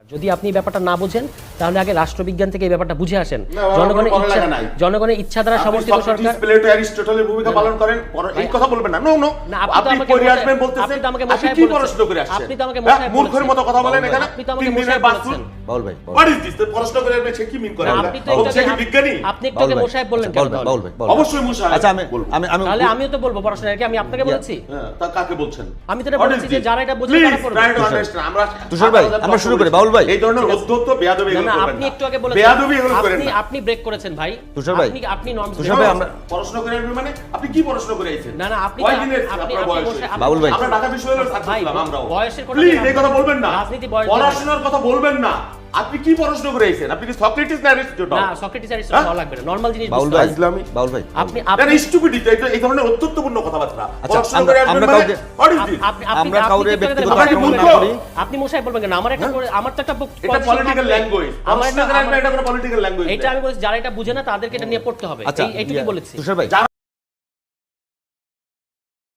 যদি আপনি ব্যাপারটা না বুঝেন তাহলে আগে রাষ্ট্রবিজ্ঞান থেকে এই ব্যাপারটা বুঝে আসেন। না, আমার কোনো পড়ালেখা নাই। জনগণের ইচ্ছা দ্বারা সমর্থিত সরকার। প্লেটো অ্যারিস্টটলের ভূমিকা পালন করেন, এই কথা বলবেন না। নো নো, না, আপনি পড়ে আসবেন বলতেছেন, আপনি কি পড়াশোনা করে আসছেন? আপনি তো আমাকে মশাই মূর্খের মতো কথা বলেন এখানে। আপনি তো আমাকে 3 দিনের মশাই বাস্তুল বলেছেন। বাউল ভাই, হোয়াট ইজ দিস? পড়াশোনা করে আসবে, সে কি মিন করে? আপনি তো সে কি বিজ্ঞানী? আপনি একটু আগে মশাই বললেন কেন? বাউল ভাই, অবশ্যই মুশাহিদ। আচ্ছা, আমি তাহলে আমিও তো বলবো পড়াশোনা কি আমি আপনাকে বলেছি? হ্যাঁ, তা কাকে বলছেন? আমি তো এটা বলেছি যে যারা এটা বুঝে তারা পড়বে। আমরা তুষার ভাই, আমরা শুরু করি। বাউল ভাই, এই ধরনের অধ্যত্ত বেয়াদবি না এগুলো না, করবেন আপনি না। একটু আগে বলেছেন বেয়াদবি এগুলো করেন না। আপনি ব্রেক করেছেন ভাই। তুষার ভাই, আপনি নর্ম তুষার ভাই, আমরা পড়াশোনা করে আসবেন মানে আপনি কি পড়াশোনা করে আইছেন? না না, আপনি কয়দিনের আপনি আপনার বয়স বসে- হয়েছে? বাউল ভাই, আমরা ঢাকা বিশ্ববিদ্যালয়ের ছাত্র ভাই, ছিলাম আমরাও। বয়সের কথা প্লিজ বলবেন এই কথা বলবেন না। রাজনীতি বয়স পড়াশোনার কথা বলবেন না। আপনি কি পড়াশোনা করে আইছেন? আপনি কি সক্রেটিস না অ্যারিস্টটল? না, সক্রেটিস অ্যারিস্টটল হওয়া লাগবে না, নরমাল জিনিস বাউল বুঝতে ভাই, হবে। ইসলামী। বাউল ভাই, আপনি এটা স্টুপিডিটি, এটা এই ধরনের অত্যন্তপূর্ণ কথাবার্তা। আচ্ছা, পড়াশোনা করে আসবেন আমরা মানে কাউকে- what is this? আমরা কাউরে ব্যক্তিগত আপনি আক্রমণ না মূর্খ। করি। আপনি মশাই বলবেন কেন? আমার একটা আমার তো একটা এটা পলিটিক্যাল ল্যাঙ্গুয়েজ। আমার পড়াশোনা করে আসবেন, এটা কোনো পলিটিক্যাল ল্যাঙ্গুয়েজ। এটা আমি বলছি যারা এটা বুঝে না তাদেরকে এটা নিয়ে পড়তে হবে। আচ্ছা, এইটুকুই বলেছি। তুষার ভাই, যারা